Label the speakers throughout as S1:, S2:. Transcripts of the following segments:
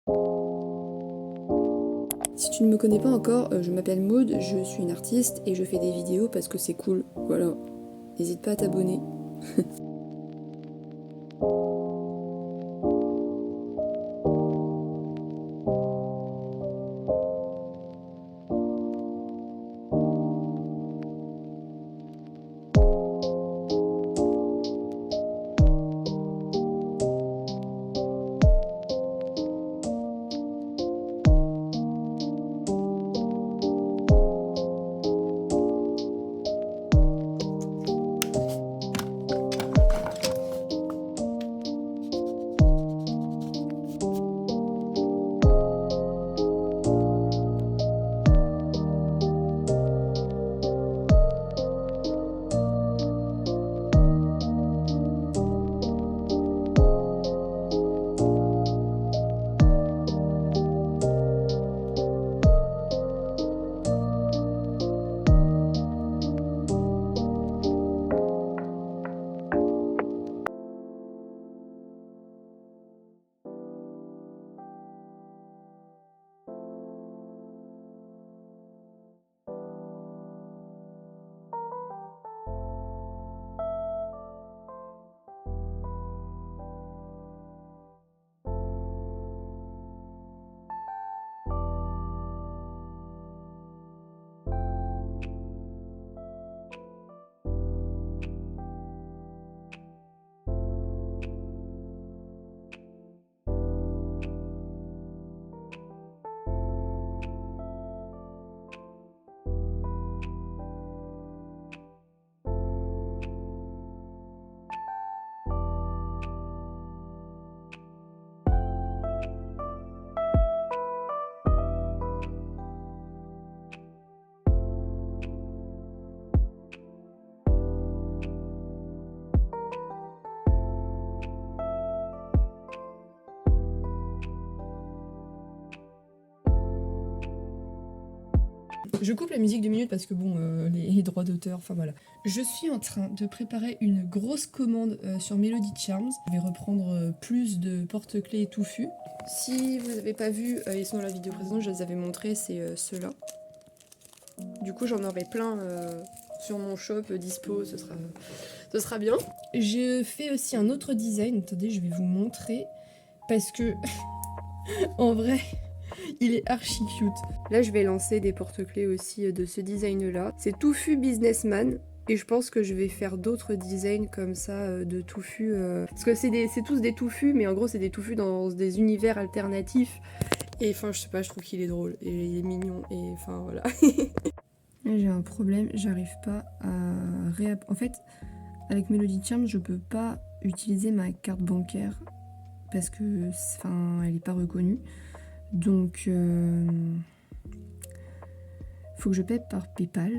S1: Si tu ne me connais pas encore, je m'appelle Maud, je suis une artiste et je fais des vidéos parce que c'est cool. Voilà. N'hésite pas à t'abonner. Je coupe la musique 2 minutes parce que bon, les droits d'auteur, enfin voilà. Je suis en train de préparer une grosse commande sur Melody Charms. Je vais reprendre plus de porte-clés touffus. Si vous n'avez pas vu, ils sont dans la vidéo précédente, je les avais montrés, c'est ceux-là. Du coup, j'en aurai plein sur mon shop dispo, ce sera bien. Je fais aussi un autre design, attendez, je vais vous montrer. Parce que, en vrai, il est archi cute. Là, je vais lancer des porte-clés aussi de ce design-là. C'est Touffu Businessman. Et je pense que je vais faire d'autres designs comme ça de touffu. Parce que c'est tous des touffus, mais en gros, c'est des touffus dans des univers alternatifs. Et enfin, je sais pas, je trouve qu'il est drôle. Et il est mignon. Et enfin, voilà. Là, j'ai un problème, j'arrive pas à En fait, avec Melody Charms, je peux pas utiliser ma carte bancaire parce que, enfin, elle est pas reconnue. Donc, faut que je paie par PayPal.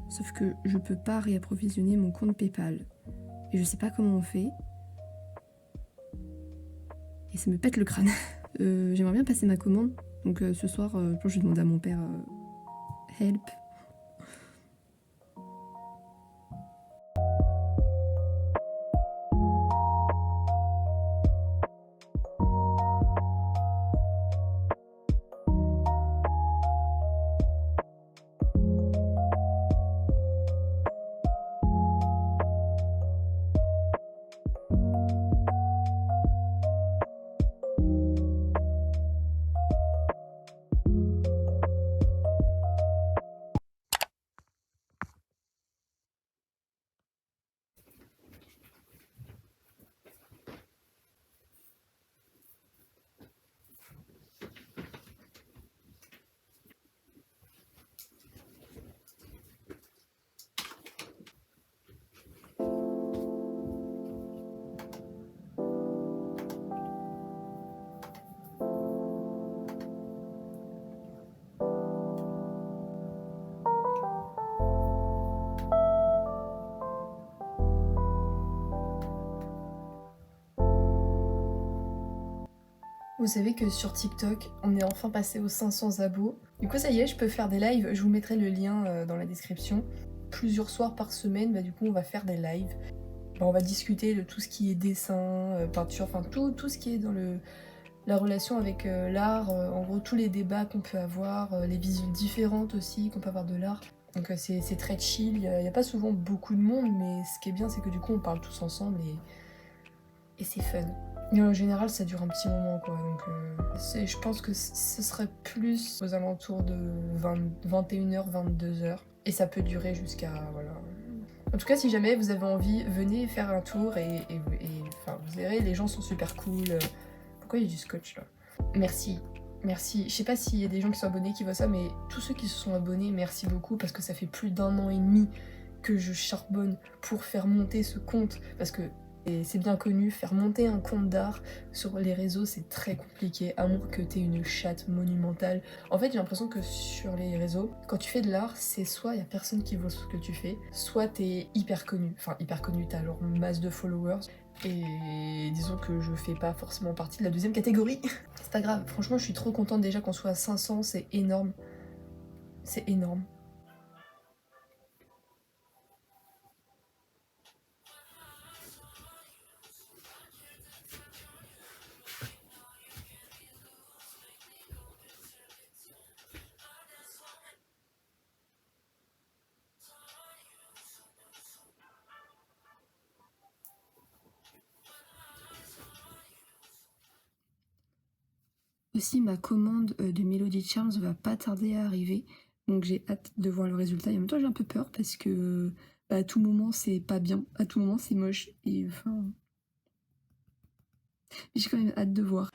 S1: Sauf que je peux pas réapprovisionner mon compte PayPal. Et je sais pas comment on fait. Et ça me pète le crâne. J'aimerais bien passer ma commande. Donc ce soir, je pense que je vais demander à mon père help. Vous savez que sur TikTok, on est enfin passé aux 500 abos. Du coup, ça y est, je peux faire des lives. Je vous mettrai le lien dans la description. Plusieurs soirs par semaine, du coup, on va faire des lives. On va discuter de tout ce qui est dessin, peinture, enfin tout ce qui est dans la relation avec l'art, en gros tous les débats qu'on peut avoir, les visions différentes aussi qu'on peut avoir de l'art. Donc c'est très chill, il y a pas souvent beaucoup de monde, mais ce qui est bien c'est que du coup on parle tous ensemble et c'est fun. Et en général ça dure un petit moment quoi, donc je pense que ce serait plus aux alentours de 21h, 22h. Et ça peut durer jusqu'à... voilà. En tout cas, si jamais vous avez envie, venez faire un tour et enfin, vous verrez, les gens sont super cool. Pourquoi il y a du scotch là? Merci. Merci. Je sais pas s'il y a des gens qui sont abonnés qui voient ça, mais tous ceux qui se sont abonnés, merci beaucoup parce que ça fait plus d'1 an et demi que je charbonne pour faire monter ce compte. Parce que c'est bien connu, faire monter un compte d'art sur les réseaux, c'est très compliqué, à moins que t'aies une chatte monumentale. En fait, j'ai l'impression que sur les réseaux, quand tu fais de l'art, c'est soit il y a personne qui voit ce que tu fais, soit t'es hyper connu. Enfin, hyper connu, t'as genre une masse de followers. Et disons que je fais pas forcément partie de la deuxième catégorie. C'est pas grave, franchement, je suis trop contente déjà qu'on soit à 500, c'est énorme. C'est énorme. Aussi, ma commande de Melody Charms va pas tarder à arriver, donc j'ai hâte de voir le résultat. Et en même temps, j'ai un peu peur parce que à tout moment, c'est pas bien, à tout moment, c'est moche. Et enfin, j'ai quand même hâte de voir.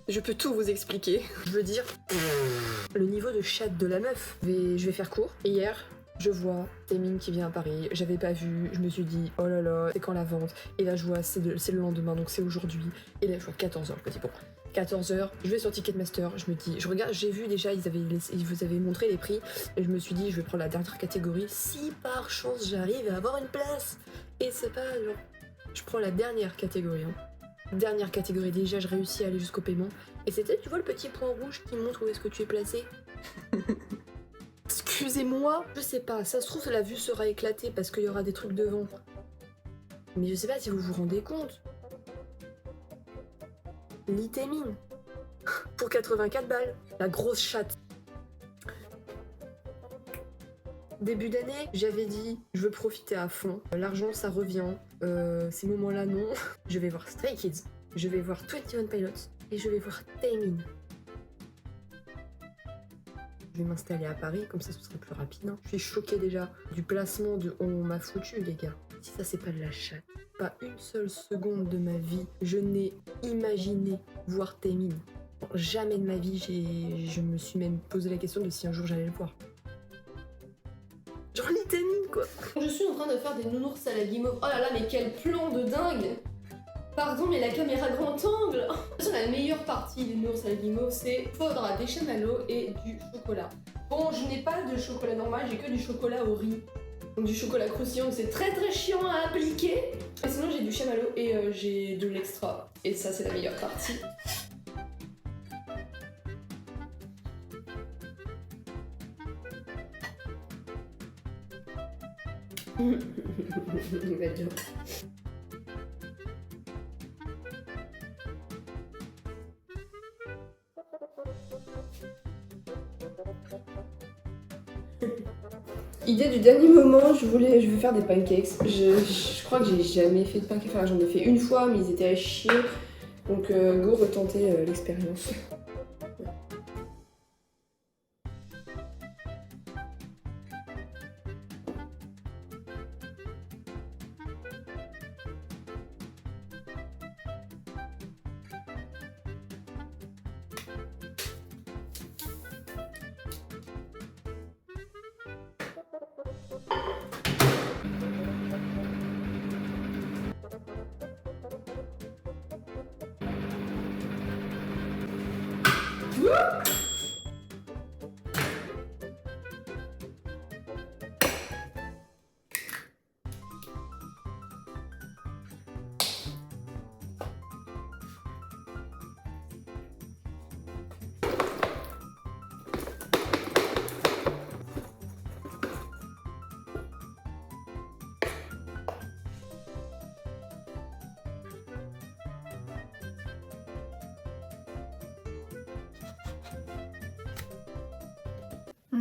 S1: Je peux tout vous expliquer. Je veux dire, le niveau de chatte de la meuf. Je vais faire court. Hier, je vois Témine qui vient à Paris. J'avais pas vu. Je me suis dit, oh là là, c'est quand la vente? Et là, je vois, c'est le lendemain, donc c'est aujourd'hui. Et là, je vois 14h. Je me dis, bon, 14h, je vais sur Ticketmaster. Je me dis, je regarde, j'ai vu déjà, ils vous avaient montré les prix. Et je me suis dit, je vais prendre la dernière catégorie. Si par chance, j'arrive à avoir une place. Et c'est pas genre. Je prends la dernière catégorie. Hein. Dernière catégorie, déjà je réussis à aller jusqu'au paiement. Et c'était, tu vois le petit point rouge qui montre où est-ce que tu es placé? Excusez-moi, je sais pas, ça se trouve la vue sera éclatée parce qu'il y aura des trucs devant. Mais je sais pas si vous vous rendez compte. Litémine. Pour 84 balles, la grosse chatte. Début d'année, j'avais dit, je veux profiter à fond. L'argent, ça revient. Ces moments-là, non. Je vais voir Stray Kids, je vais voir 21 Pilots et je vais voir Taemin. Je vais m'installer à Paris, comme ça ce serait plus rapide. Hein. Je suis choquée déjà du placement de on m'a foutu, les gars. Si ça, c'est pas de la chatte. Pas une seule seconde de ma vie, je n'ai imaginé voir Taemin. Jamais de ma vie, je me suis même posé la question de si un jour j'allais le voir. Genre Litémine quoi. Je suis en train de faire des nounours à la guimauve. Oh là là, mais quel plan de dingue. Pardon, mais la caméra grand angle. De toute façon, la meilleure partie des nounours à la guimauve, c'est faudra des chamallows et du chocolat. Bon, je n'ai pas de chocolat normal, j'ai que du chocolat au riz. Donc du chocolat croustillant, c'est très très chiant à appliquer. Et sinon, j'ai du chamallow et j'ai de l'extra. Et ça, c'est la meilleure partie. Il va dire. Idée du dernier moment, je vais faire des pancakes. Je crois que j'ai jamais fait de pancakes. Enfin, j'en ai fait une fois, mais ils étaient à chier. Donc, go retenter l'expérience.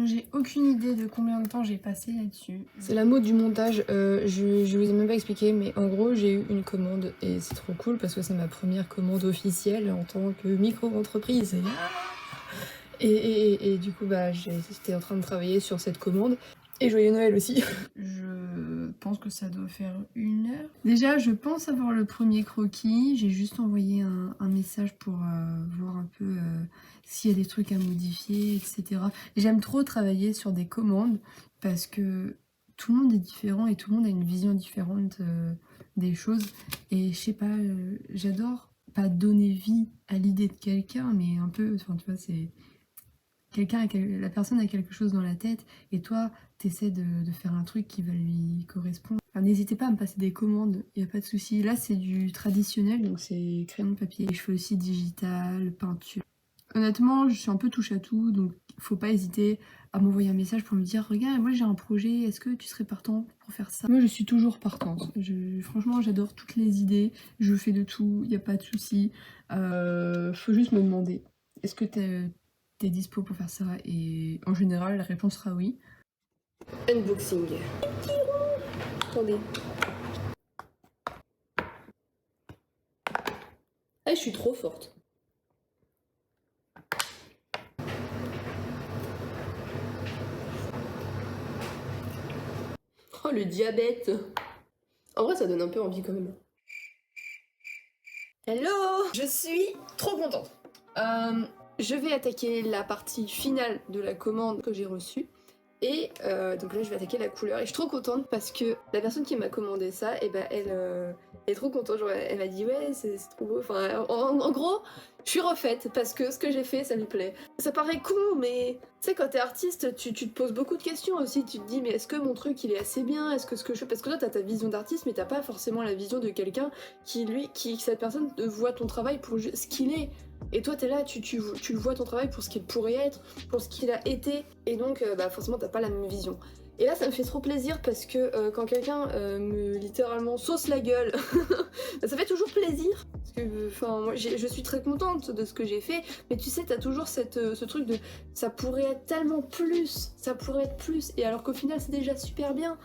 S1: J'ai aucune idée de combien de temps j'ai passé là-dessus. C'est la mode du montage, je vous ai même pas expliqué, mais en gros j'ai eu une commande et c'est trop cool parce que c'est ma première commande officielle en tant que micro-entreprise. Et du coup bah j'étais en train de travailler sur cette commande. Et joyeux Noël aussi. Je pense que ça doit faire 1 heure. Déjà, je pense avoir le premier croquis. J'ai juste envoyé un message pour voir un peu s'il y a des trucs à modifier, etc. J'aime trop travailler sur des commandes parce que tout le monde est différent et tout le monde a une vision différente des choses. Et je sais pas, j'adore pas donner vie à l'idée de quelqu'un, mais un peu, enfin tu vois, c'est... la personne a quelque chose dans la tête et toi t'essaies de faire un truc qui va lui correspondre. Alors, n'hésitez pas à me passer des commandes, y a pas de souci. Là c'est du traditionnel, donc c'est crayon de papier. Et je fais aussi digital, peinture. Honnêtement, je suis un peu touche à tout, donc faut pas hésiter à m'envoyer un message pour me dire regarde, moi j'ai un projet, est-ce que tu serais partant pour faire ça? Moi je suis toujours partante. Franchement j'adore toutes les idées, je fais de tout, y a pas de souci. Faut juste me demander, est-ce que t'es dispo pour faire ça? Et en général la réponse sera oui. Unboxing. Attendez. Ah, je suis trop forte. Oh, le diabète. En vrai, ça donne un peu envie quand même. Hello! Je suis trop contente. Je vais attaquer la partie finale de la commande que j'ai reçue. Et donc là je vais attaquer la couleur et je suis trop contente parce que la personne qui m'a commandé ça, et ben elle est trop contente, genre elle m'a dit ouais c'est trop beau, enfin en gros je suis refaite parce que ce que j'ai fait ça lui plaît. Ça paraît con mais tu sais quand t'es artiste tu te poses beaucoup de questions aussi, tu te dis mais est-ce que mon truc il est assez bien, est-ce que ce que je fais, parce que toi t'as ta vision d'artiste mais t'as pas forcément la vision de quelqu'un qui cette personne voit ton travail pour ce qu'il est. Et toi t'es là, tu le vois ton travail pour ce qu'il pourrait être, pour ce qu'il a été, et donc bah forcément t'as pas la même vision. Et là ça me fait trop plaisir parce que quand quelqu'un me littéralement sauce la gueule, ça fait toujours plaisir. Parce que enfin moi je suis très contente de ce que j'ai fait, mais tu sais t'as toujours ce truc de ça pourrait être tellement plus, ça pourrait être plus, et alors qu'au final c'est déjà super bien.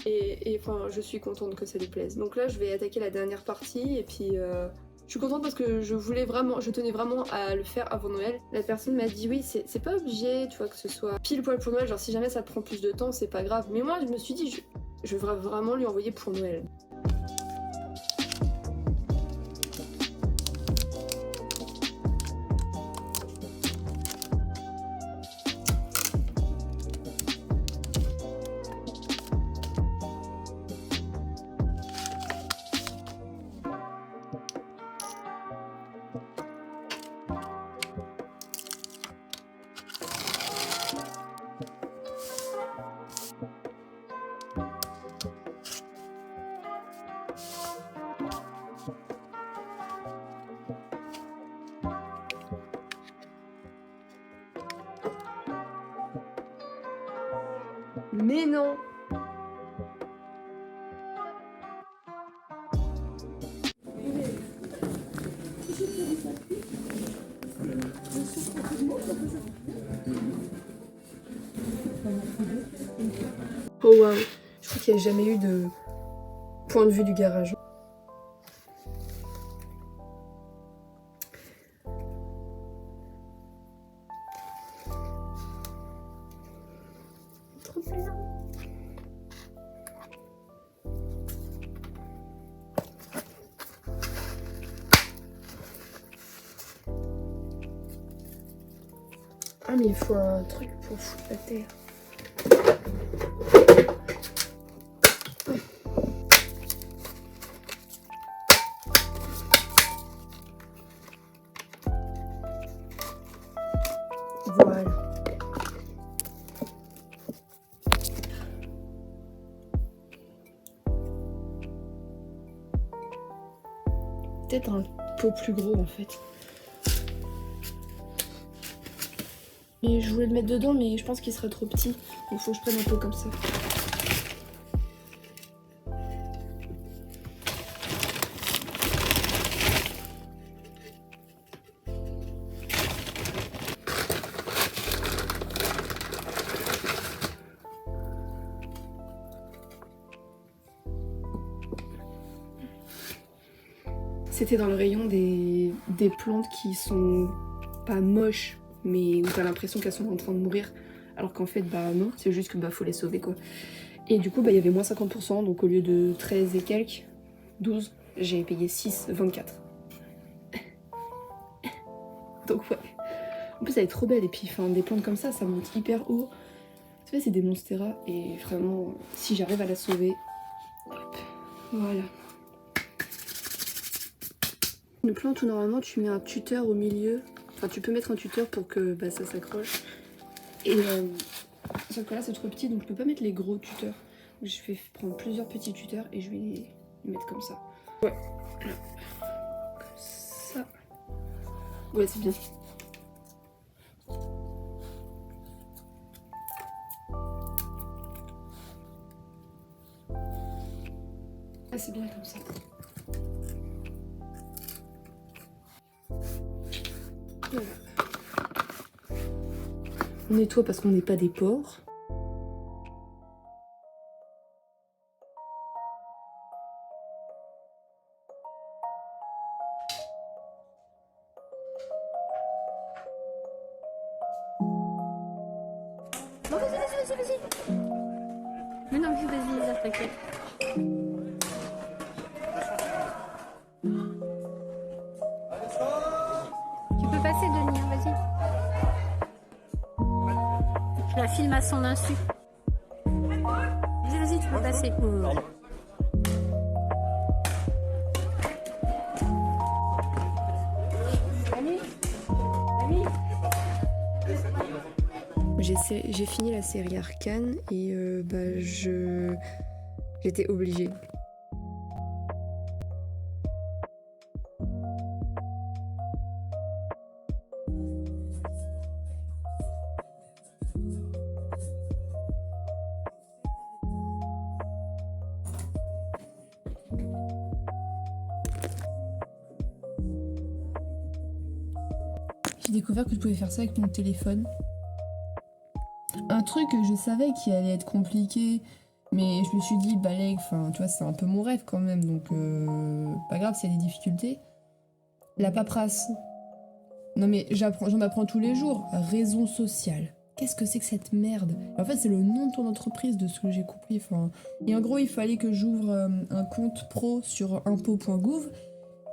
S1: Et enfin je suis contente que ça lui plaise. Donc là je vais attaquer la dernière partie et puis je suis contente parce que je tenais vraiment à le faire avant Noël. La personne m'a dit oui, c'est pas obligé, tu vois, que ce soit pile poil pour Noël, genre si jamais ça prend plus de temps, c'est pas grave. Mais moi, je me suis dit, je vais vraiment lui envoyer pour Noël. Mais non! Oh waouh! Je crois qu'il n'y a jamais eu de point de vue du garage. Trop bien! Ah mais il faut un truc pour foutre la terre. Voilà. Peut-être un peu plus gros en fait. Et je voulais le mettre dedans mais je pense qu'il serait trop petit. Donc il faut que je prenne un peu comme ça.
S2: C'était dans le rayon des plantes qui sont pas moches, mais où t'as l'impression qu'elles sont en train de mourir. Alors qu'en fait, bah non, c'est juste que bah faut les sauver quoi. Et du coup, bah il y avait moins 50%, donc au lieu de 13 et quelques, 12, j'ai payé 6,24. Donc ouais. En plus, elle est trop belle, et puis enfin, des plantes comme ça monte hyper haut. Tu sais, c'est des monstera, et vraiment, si j'arrive à la sauver, hop, voilà. Une plante où normalement tu mets un tuteur au milieu, enfin tu peux mettre un tuteur pour que bah, ça s'accroche. Et sauf que là c'est trop petit, donc je peux pas mettre les gros tuteurs. Donc je vais prendre plusieurs petits tuteurs et je vais les mettre comme ça. Ouais, là. Comme ça. Ouais, c'est bien. Ah, c'est bien comme ça. Voilà. On nettoie parce qu'on n'est pas des porcs.
S3: Non, vas-y. Mais non, vas-y, Lisa, t'inquiète. Tu peux passer, Denis, hein, vas-y. Je la filme à son insu. Vas-y, tu peux passer.
S2: J'ai fini la série Arcane et bah j'étais obligée.
S1: J'ai découvert que je pouvais faire ça avec mon téléphone. Un truc que je savais qui allait être compliqué, mais je me suis dit, balègue, enfin, tu vois, c'est un peu mon rêve quand même, donc pas grave s'il y a des difficultés. La paperasse. Non mais j'en apprends tous les jours. Raison sociale. Qu'est-ce que c'est que cette merde? En fait, c'est le nom de ton entreprise, de ce que j'ai compris. Enfin, et en gros, il fallait que j'ouvre un compte pro sur impôts.gouv.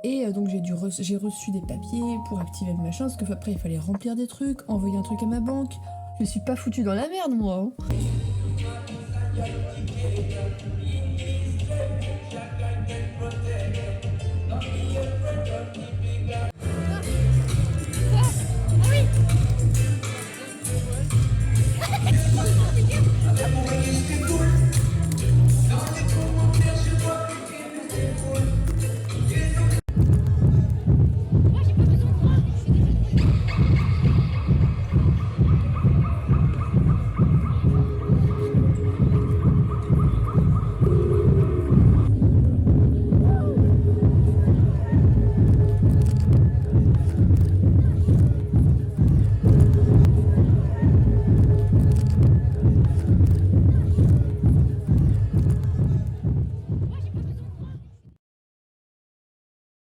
S1: Et donc j'ai reçu des papiers pour activer le machin, parce qu'après il fallait remplir des trucs, envoyer un truc à ma banque. Je me suis pas foutue dans la merde, moi.